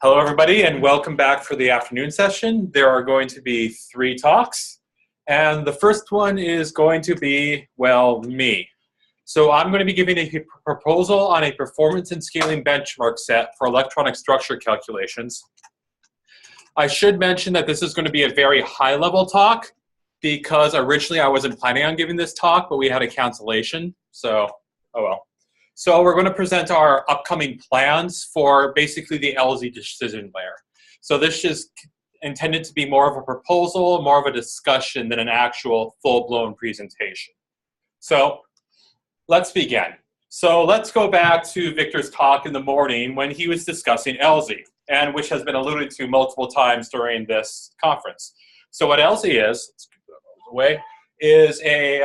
Hello, everybody, and welcome back for the afternoon session. There are going to be 3 talks, and the first one is going to be, well, me. So I'm going to be giving a proposal on a performance and scaling benchmark set for electronic structure calculations. I should mention that this is going to be a very high-level talk because originally I wasn't planning on giving this talk, but we had a cancellation, so oh well. So we're going to present our upcoming plans for basically the ELSI decision layer. So this is intended to be more of a proposal, more of a discussion than an actual full-blown presentation. So let's begin. So let's go back to Victor's talk in the morning when he was discussing ELSI, and which has been alluded to multiple times during this conference. So what ELSI is, let's get that out of the way, is a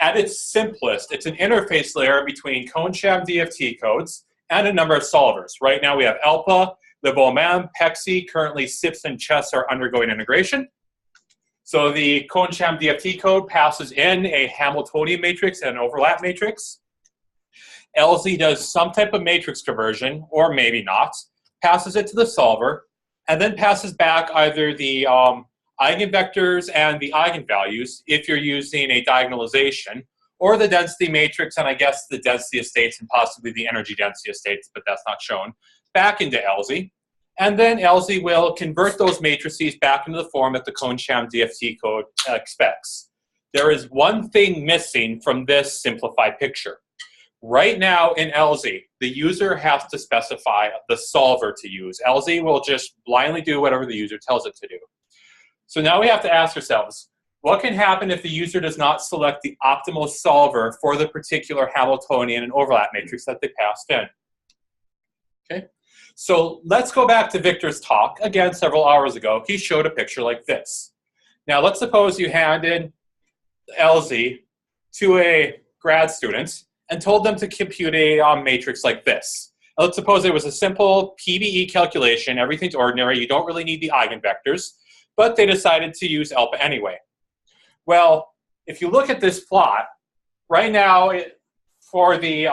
at its simplest, it's an interface layer between cone-sham DFT codes and a number of solvers. Right now we have ELPA, Nomad, FHI, currently SIPs and chess are undergoing integration. So the cone-sham DFT code passes in a Hamiltonian matrix and an overlap matrix. ELSI does some type of matrix conversion, or maybe not, passes it to the solver, and then passes back either the eigenvectors and the eigenvalues if you're using a diagonalization, or the density matrix and I guess the density of states and possibly the energy density of states, but that's not shown, back into ELSI. And then ELSI will convert those matrices back into the form that the cone-sham DFT code expects. There is one thing missing from this simplified picture. Right now in ELSI, the user has to specify the solver to use. ELSI will just blindly do whatever the user tells it to do. So now we have to ask ourselves, what can happen if the user does not select the optimal solver for the particular Hamiltonian and overlap matrix that they passed in? Okay, so let's go back to Victor's talk. Again, several hours ago, he showed a picture like this. Now let's suppose you handed ELSI to a grad student and told them to compute a matrix like this. Now, let's suppose it was a simple PBE calculation, everything's ordinary, you don't really need the eigenvectors, but they decided to use ELPA anyway. Well, if you look at this plot, right now for the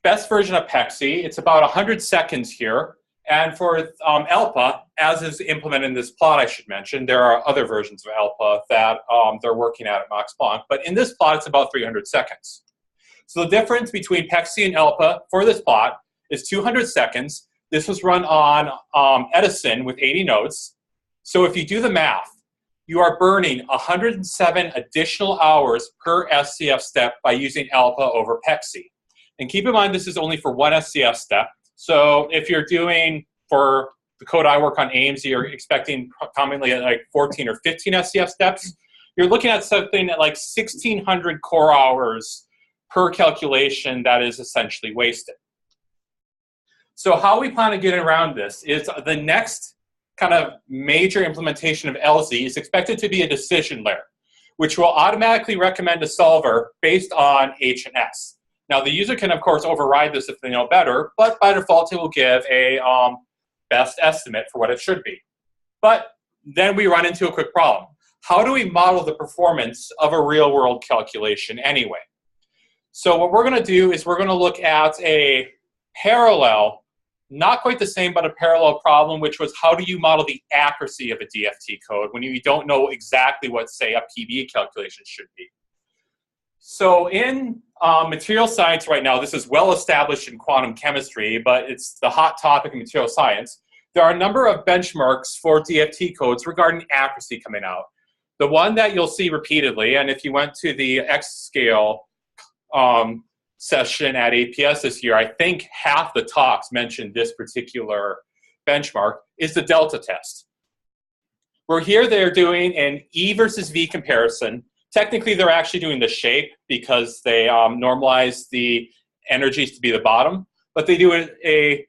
best version of FHI, it's about 100 seconds here. And for ELPA, as is implemented in this plot, I should mention, there are other versions of ELPA that they're working at Max Planck. But in this plot, it's about 300 seconds. So the difference between FHI and ELPA for this plot is 200 seconds. This was run on Edison with 80 nodes. So if you do the math, you are burning 107 additional hours per SCF step by using ELPA over FHI. And keep in mind, this is only for one SCF step. So if you're doing, for the code I work on, ELSI, you're expecting commonly like 14 or 15 SCF steps. You're looking at something at like 1,600 core hours per calculation that is essentially wasted. So how we plan to get around this is the next kind of major implementation of ELSI is expected to be a decision layer, which will automatically recommend a solver based on H and S. Now, the user can, of course, override this if they know better, but by default, it will give a best estimate for what it should be. But then we run into a quick problem. How do we model the performance of a real-world calculation anyway? So what we're going to do is we're going to look at a parallel, not quite the same, but a parallel problem, which was how do you model the accuracy of a DFT code when you don't know exactly what, say, a PBE calculation should be. So in material science right now, this is well established in quantum chemistry, but it's the hot topic in material science. There are a number of benchmarks for DFT codes regarding accuracy coming out. The one that you'll see repeatedly, and if you went to the X-Scale session at APS this year, I think half the talks mentioned this particular benchmark, is the delta test. Where here they're doing an E versus V comparison. Technically, they're actually doing the shape because they normalize the energies to be the bottom, but they do a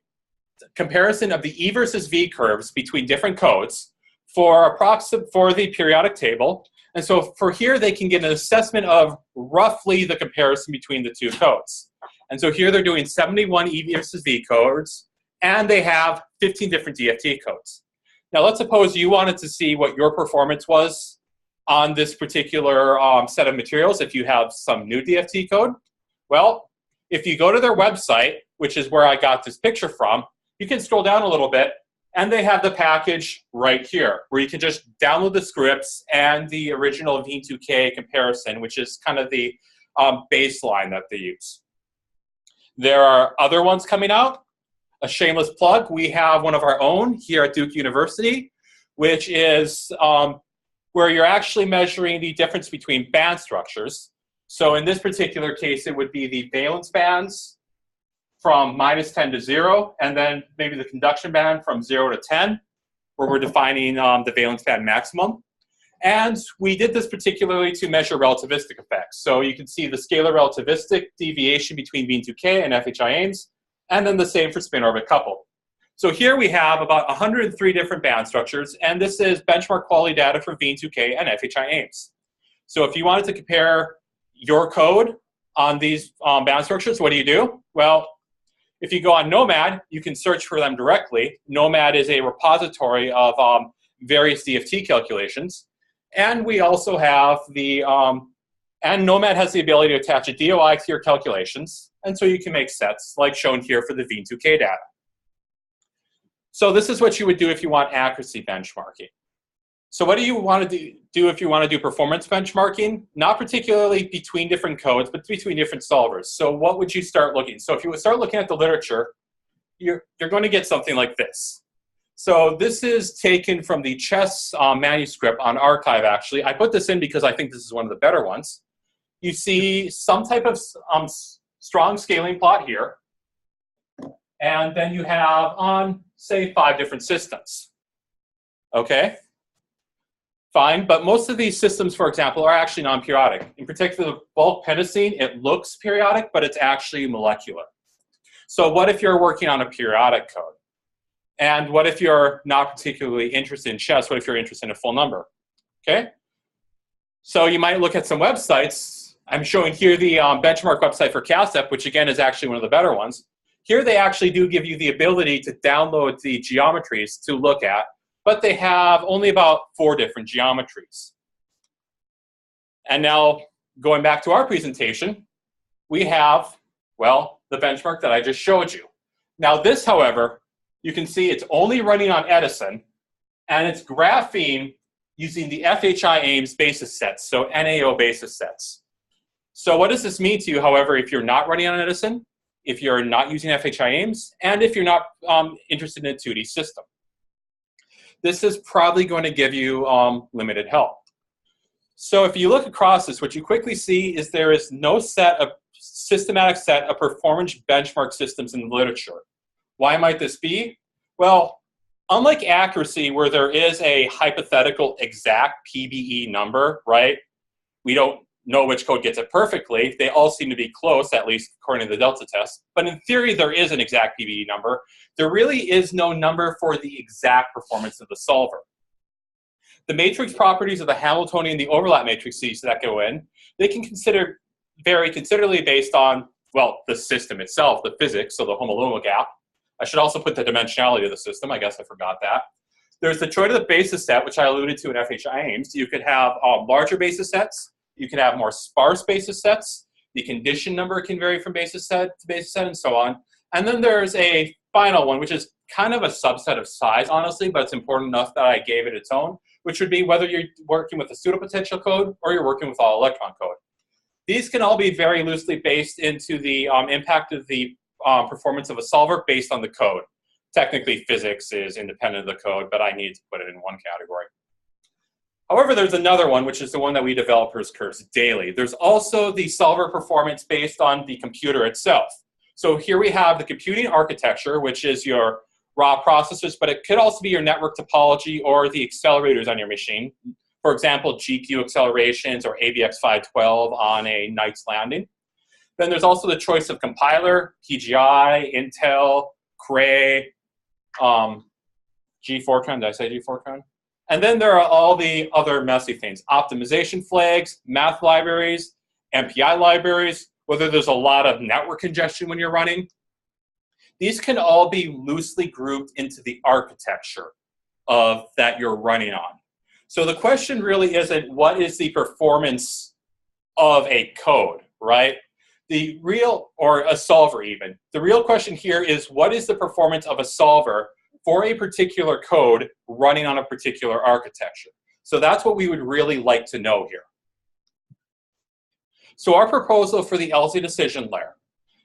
comparison of the E versus V curves between different codes for the periodic table. And so for here, they can get an assessment of roughly the comparison between the two codes. And so here they're doing 71 E versus V codes, and they have 15 different DFT codes. Now let's suppose you wanted to see what your performance was on this particular set of materials if you have some new DFT code. Well, if you go to their website, which is where I got this picture from, you can scroll down a little bit, And they have the package right here, where you can just download the scripts and the original V2K comparison, which is kind of the baseline that they use. There are other ones coming out. A shameless plug, we have one of our own here at Duke University, which is where you're actually measuring the difference between band structures. So in this particular case, it would be the valence bands from -10 to 0, and then maybe the conduction band from 0 to 10, where we're defining the valence band maximum. And we did this particularly to measure relativistic effects. So you can see the scalar relativistic deviation between V2K and FHI-aims, and then the same for spin-orbit couple. So here we have about 103 different band structures, and this is benchmark quality data for V2K and FHI-aims. So if you wanted to compare your code on these band structures, what do? Well, if you go on Nomad, you can search for them directly. Nomad is a repository of various DFT calculations. And we also have and Nomad has the ability to attach a DOI to your calculations. And so you can make sets like shown here for the V2K data. So this is what you would do if you want accuracy benchmarking. So what do you want to do if you want to do performance benchmarking? Not particularly between different codes, but between different solvers. So what would you start looking? So if you would start looking at the literature, you're going to get something like this. So this is taken from the chess manuscript on arXiv, actually. I put this in because I think this is one of the better ones. You see some type of strong scaling plot here. And then you have on, say, 5 different systems. Okay? Fine, but most of these systems, for example, are actually non-periodic. In particular, the bulk pentasine, it looks periodic, but it's actually molecular. So what if you're working on a periodic code? And what if you're not particularly interested in chess? What if you're interested in a full number? Okay? So you might look at some websites. I'm showing here the benchmark website for CASEP, which again is actually one of the better ones. Here they actually do give you the ability to download the geometries to look at, but they have only about 4 different geometries. And now, going back to our presentation, we have, well, the benchmark that I just showed you. Now this, however, you can see it's only running on Edison, and it's graphing using the FHI-aims basis sets, so NAO basis sets. So what does this mean to you, however, if you're not running on Edison, if you're not using FHI-aims, and if you're not interested in a 2D system? This is probably going to give you limited help. So if you look across this, what you quickly see is there is no systematic set of performance benchmark systems in the literature. Why might this be? Well, unlike accuracy, where there is a hypothetical exact PBE number, right? We don't know which code gets it perfectly. They all seem to be close, at least according to the delta test. But in theory, there is an exact PBE number. There really is no number for the exact performance of the solver. The matrix properties of the Hamiltonian, the overlap matrices that go in, they can vary considerably based on, well, the system itself, the physics, so the homological gap. I should also put the dimensionality of the system. I guess I forgot that. There's the choice of the basis set, which I alluded to in FHI-aims. You could have larger basis sets. You can have more sparse basis sets. The condition number can vary from basis set to basis set, and so on. And then there's a final one, which is kind of a subset of size, honestly, but it's important enough that I gave it its own, which would be whether you're working with a pseudopotential code or you're working with all electron code. These can all be very loosely based into the impact of the performance of a solver based on the code. Technically, physics is independent of the code, but I need to put it in one category. However, there's another one, which is the one that we developers curse daily. There's also the solver performance based on the computer itself. So here we have the computing architecture, which is your raw processors, but it could also be your network topology or the accelerators on your machine. For example, GPU accelerations or AVX512 on a Knight's Landing. Then there's also the choice of compiler, PGI, Intel, Cray, G-Fortran. Did I say G-Fortran? And then there are all the other messy things. Optimization flags, math libraries, MPI libraries, whether there's a lot of network congestion when you're running. These can all be loosely grouped into the architecture that you're running on. So the question really isn't what is the performance of a code, right? The real, or a solver even. The real question here is what is the performance of a solver for a particular code running on a particular architecture. So that's what we would really like to know here. So our proposal for the ELSI decision layer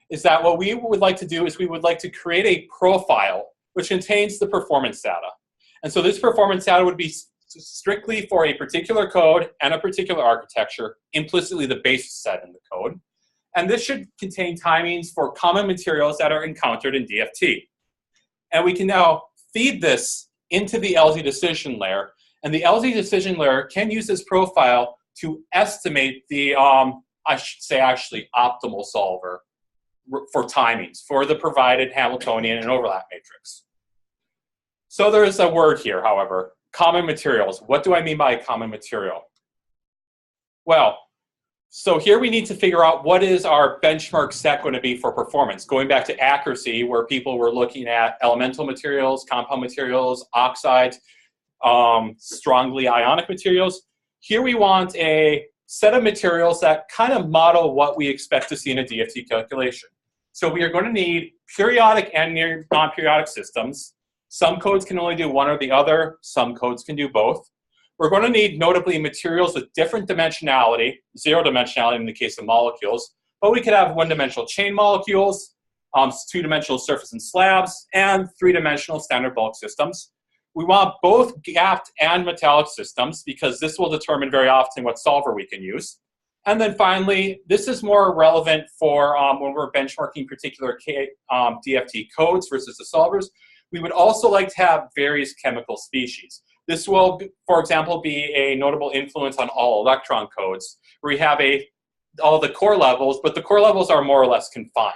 is that what we would like to do is we would like to create a profile which contains the performance data. And so this performance data would be strictly for a particular code and a particular architecture, implicitly the basis set in the code. And this should contain timings for common materials that are encountered in DFT. And we can now feed this into the ELSI decision layer. And the ELSI decision layer can use this profile to estimate the, I should say actually, optimal solver for timings for the provided Hamiltonian and overlap matrix. So there's a word here, however, common materials. What do I mean by a common material? Well, so here we need to figure out what is our benchmark set going to be for performance. Going back to accuracy, where people were looking at elemental materials, compound materials, oxides, strongly ionic materials. Here we want a set of materials that kind of model what we expect to see in a DFT calculation. So we are going to need periodic and non-periodic systems. Some codes can only do one or the other. Some codes can do both. We're going to need, notably, materials with different dimensionality, zero dimensionality in the case of molecules, but we could have one-dimensional chain molecules, two-dimensional surface and slabs, and three-dimensional standard bulk systems. We want both gapped and metallic systems because this will determine very often what solver we can use. And then finally, this is more relevant for when we're benchmarking particular DFT codes versus the solvers. We would also like to have various chemical species. This will, for example, be a notable influence on all electron codes, where we have all the core levels, but the core levels are more or less confined.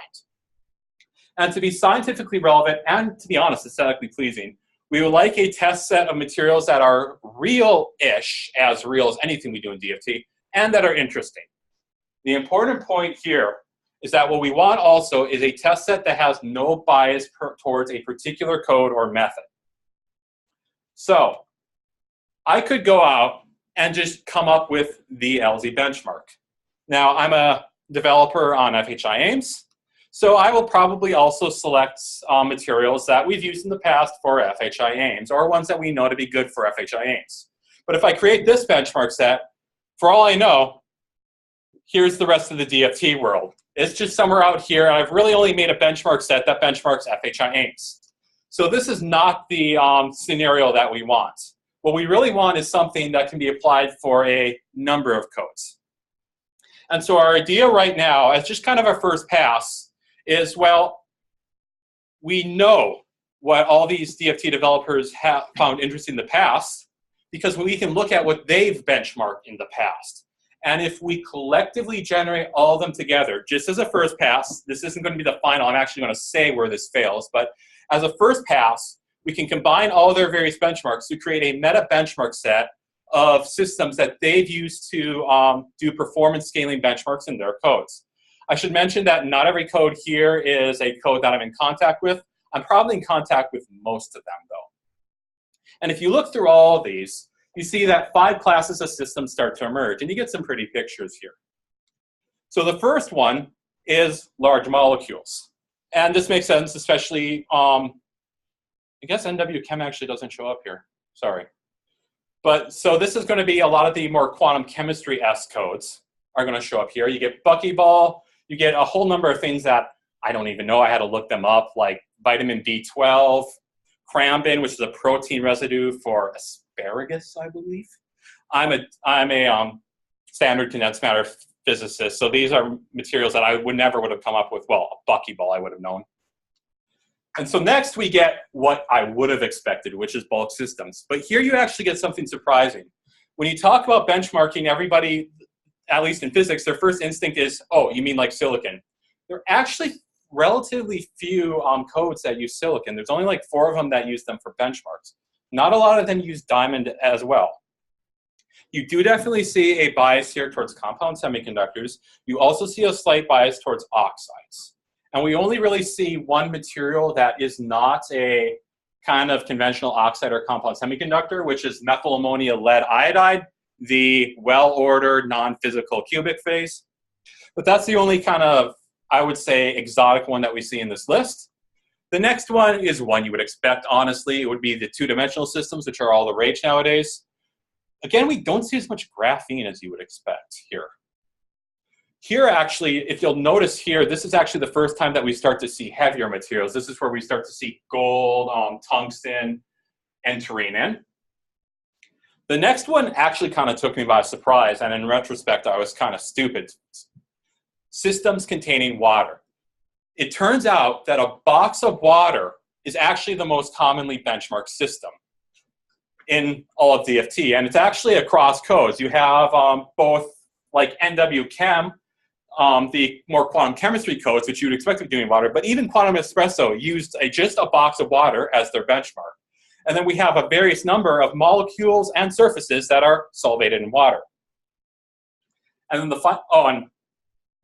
And to be scientifically relevant and, to be honest, aesthetically pleasing, we would like a test set of materials that are real-ish, as real as anything we do in DFT, and that are interesting. The important point here is that what we want also is a test set that has no bias towards a particular code or method. So I could go out and just come up with the ELSI benchmark. Now, I'm a developer on FHI-aims, so I will probably also select materials that we've used in the past for FHI-aims, or ones that we know to be good for FHI-aims. But if I create this benchmark set, for all I know, here's the rest of the DFT world. It's just somewhere out here, and I've really only made a benchmark set that benchmarks FHI-aims. So this is not the scenario that we want. What we really want is something that can be applied for a number of codes. And so our idea right now, as just kind of our first pass, is, well, we know what all these DFT developers have found interesting in the past, because we can look at what they've benchmarked in the past. And if we collectively generate all of them together, just as a first pass, this isn't going to be the final, I'm actually going to say where this fails, but as a first pass, we can combine all of their various benchmarks to create a meta benchmark set of systems that they've used to do performance scaling benchmarks in their codes. I should mention that not every code here is a code that I'm in contact with. I'm probably in contact with most of them, though. And if you look through all of these, you see that 5 classes of systems start to emerge, and you get some pretty pictures here. So the first one is large molecules. And this makes sense, especially, I guess NW Chem actually doesn't show up here. Sorry. But so this is going to be a lot of the more quantum chemistry-esque codes are going to show up here. You get buckyball. You get a whole number of things that I don't even know. I had to look them up, like vitamin B12, crambin, which is a protein residue for asparagus, I believe. I'm a standard condensed matter physicist, so these are materials that I never would have come up with. Well, a buckyball I would have known. And so next we get what I would have expected, which is bulk systems. But here you actually get something surprising. When you talk about benchmarking, everybody, at least in physics, their first instinct is, oh, you mean like silicon. There are actually relatively few codes that use silicon. There's only like 4 of them that use them for benchmarks. Not a lot of them use diamond as well. You do definitely see a bias here towards compound semiconductors. You also see a slight bias towards oxides. And we only really see one material that is not a kind of conventional oxide or compound semiconductor, which is methyl ammonia lead iodide, the well-ordered non-physical cubic phase. But that's the only kind of, I would say, exotic one that we see in this list. The next one is one you would expect, honestly. It would be the two-dimensional systems, which are all the rage nowadays. Again, we don't see as much graphene as you would expect here. Here, actually, if you'll notice here, this is actually the first time that we start to see heavier materials. This is where we start to see gold, tungsten entering in. The next one actually kind of took me by surprise, and in retrospect, I was kind of stupid. Systems containing water. It turns out that a box of water is actually the most commonly benchmarked system in all of DFT, and it's actually across codes. You have both like NW Chem, the more quantum chemistry codes, which you would expect to be doing water, but even Quantum Espresso used just a box of water as their benchmark. And then we have a various number of molecules and surfaces that are solvated in water. And then and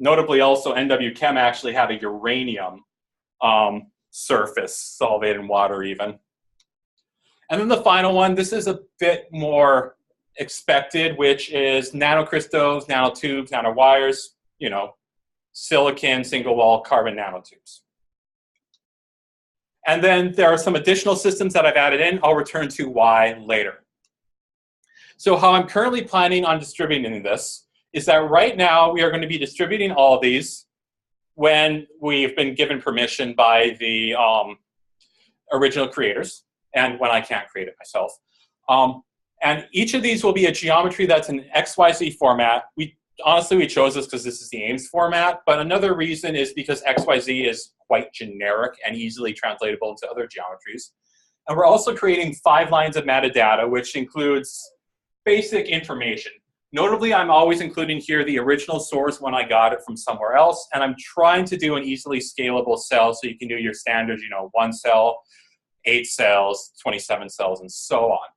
notably also NW Chem actually had a uranium surface solvated in water even. And then the final one, this is a bit more expected, which is nanocrystals, nanotubes, nanowires, you know, silicon, single wall, carbon nanotubes. And then there are some additional systems that I've added in. I'll return to why later. So how I'm currently planning on distributing this is that right now we are going to be distributing all of these when we've been given permission by the original creators and when I can't create it myself. And each of these will be a geometry that's in XYZ format. Honestly, we chose this because this is the AIMS format, but another reason is because XYZ is quite generic and easily translatable into other geometries. And we're also creating 5 lines of metadata, which includes basic information. Notably, I'm always including here the original source when I got it from somewhere else, and I'm trying to do an easily scalable cell so you can do your standards, you know, 1 cell, 8 cells, 27 cells, and so on.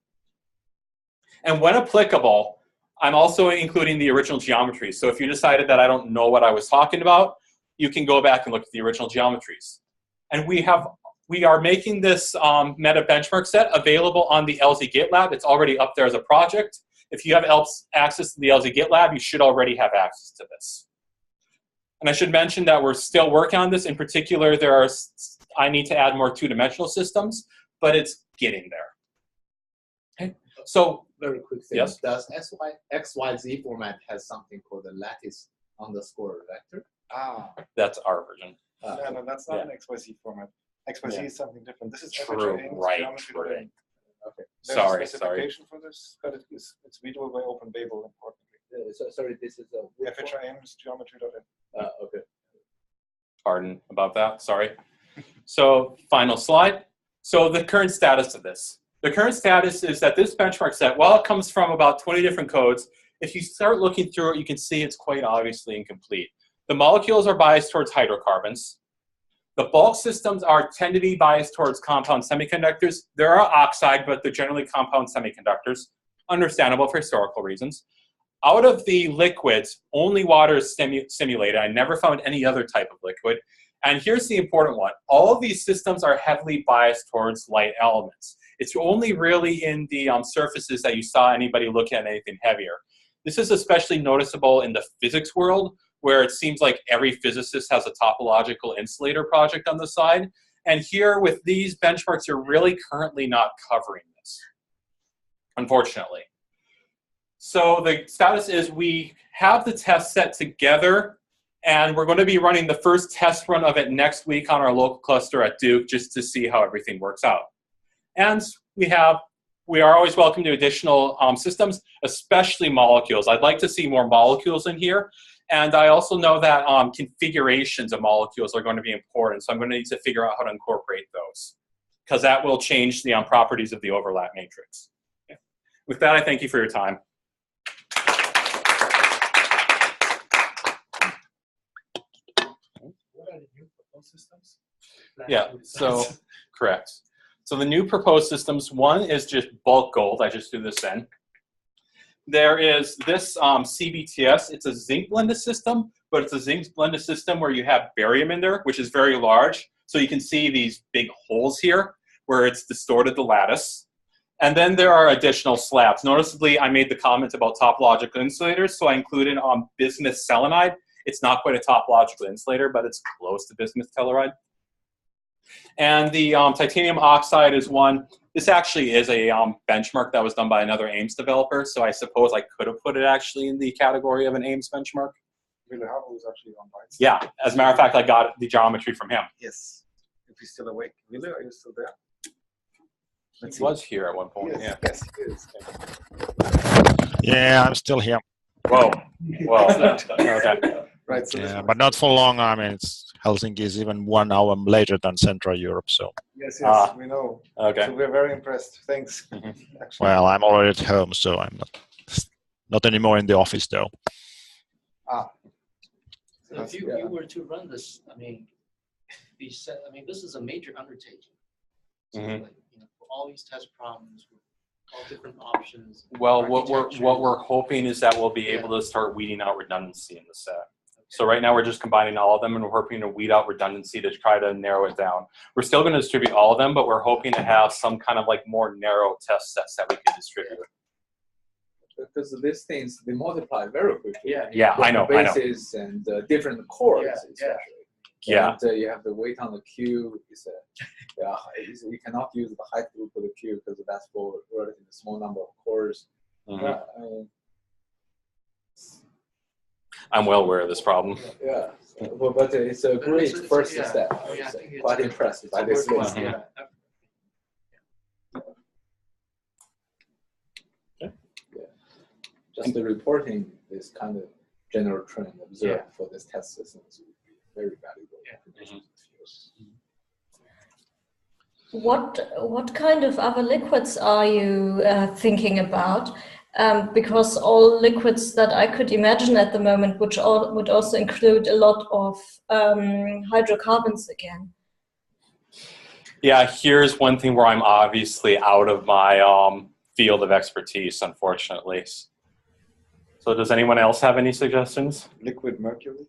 And when applicable, I'm also including the original geometries. So if you decided that I don't know what I was talking about, you can go back and look at the original geometries. And we are making this meta benchmark set available on the ELSI GitLab. It's already up there as a project. If you have access to the ELSI GitLab, you should already have access to this. And I should mention that we're still working on this. In particular, I need to add more two-dimensional systems, but it's getting there. Okay. So very quick thing. Yes? Does XYZ format has something called the lattice underscore vector? That's our version. No, that's not an XYZ format. XYZ is something different. This is True, FHI-aims right. geometry. Okay. There's a specification for this, but it's readable by Open Babel, importantly. Sorry, this is a FHI-aims geometry.in. Okay. Pardon about that, sorry. So final slide. So the current status of this. The current status is that this benchmark set, while it comes from about 20 different codes, if you start looking through it, you can see it's quite obviously incomplete. The molecules are biased towards hydrocarbons. The bulk systems tend to be biased towards compound semiconductors. There are oxide, but they're generally compound semiconductors. Understandable for historical reasons. Out of the liquids, only water is simulated. I never found any other type of liquid. And here's the important one. All of these systems are heavily biased towards light elements. It's only really in the surfaces that you saw anybody look at anything heavier. This is especially noticeable in the physics world, where it seems like every physicist has a topological insulator project on the side. And here with these benchmarks, you're really currently not covering this, unfortunately. So the status is we have the test set together, and we're going to be running the first test run of it next week on our local cluster at Duke just to see how everything works out. And we are always welcome to additional systems, especially molecules. I'd like to see more molecules in here. And I also know that configurations of molecules are going to be important. So I'm going to need to figure out how to incorporate those, because that will change the properties of the overlap matrix. Okay. With that, I thank you for your time. What are the new proposed systems? Yeah, so correct. So the new proposed systems, one is just bulk gold. I just threw this in. There is this CBTS. It's a zinc blended system, but it's a zinc blended system where you have barium in there, which is very large. So you can see these big holes here where it's distorted the lattice. And then there are additional slabs. Noticeably, I made the comment about topological insulators, so I included bismuth selenide. It's not quite a topological insulator, but it's close to bismuth telluride. And the titanium oxide is one. This actually is a benchmark that was done by another AIMS developer, so I suppose I could have put it actually in the category of an AIMS benchmark. Really, how was actually on bites? Yeah, as a matter of fact, I got the geometry from him. Yes. If he's still awake. Really, are you still there? He was here at one point. Yes, Yeah. yes, he is. Yeah, I'm still here. Whoa. Whoa. Okay. Right. So Yeah, but not for long. I mean, Helsinki is even 1 hour later than Central Europe. So, yes, yes, we know. Okay. So we're very impressed. Thanks. Actually. well, I'm already at home, so I'm not anymore in the office though. Ah. So if you were to run this, I mean, this is a major undertaking. So like, for all these test problems, with all different options. Well, what we're hoping is that we'll be able to start weeding out redundancy in the set. So right now we're just combining all of them, and we're hoping to weed out redundancy to try to narrow it down. We're still going to distribute all of them, but we're hoping to have some kind of like more narrow test sets that we can distribute. Because these things, they multiply very quickly. Yeah, I know. Bases and different cores, especially. Yeah. And you have the weight on the queue. You cannot use the high throughput queue because that's for a relatively small number of cores. I'm well aware of this problem. Yeah, but it's a great first step. I would say. Quite impressive by this list. Just the reporting this kind of general trend observed for this test systems would be very valuable. What kind of other liquids are you thinking about? Because all liquids that I could imagine at the moment, which would also include a lot of hydrocarbons again. Yeah, here's one thing where I'm obviously out of my field of expertise, unfortunately. So does anyone else have any suggestions? Liquid mercury.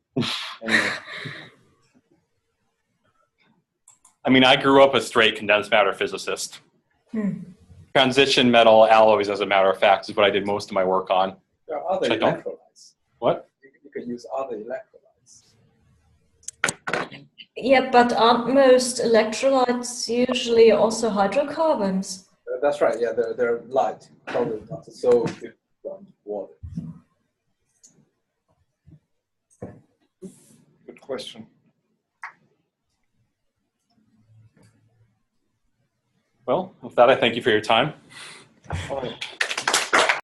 I mean, I grew up a straight condensed matter physicist. Transition metal alloys, as a matter of fact, is what I did most of my work on. There are other electrolytes. What? You can use other electrolytes. Yeah, but aren't most electrolytes usually also hydrocarbons? That's right. Yeah, they're light, probably not so different from water. Good question. Well, with that, I thank you for your time. All right.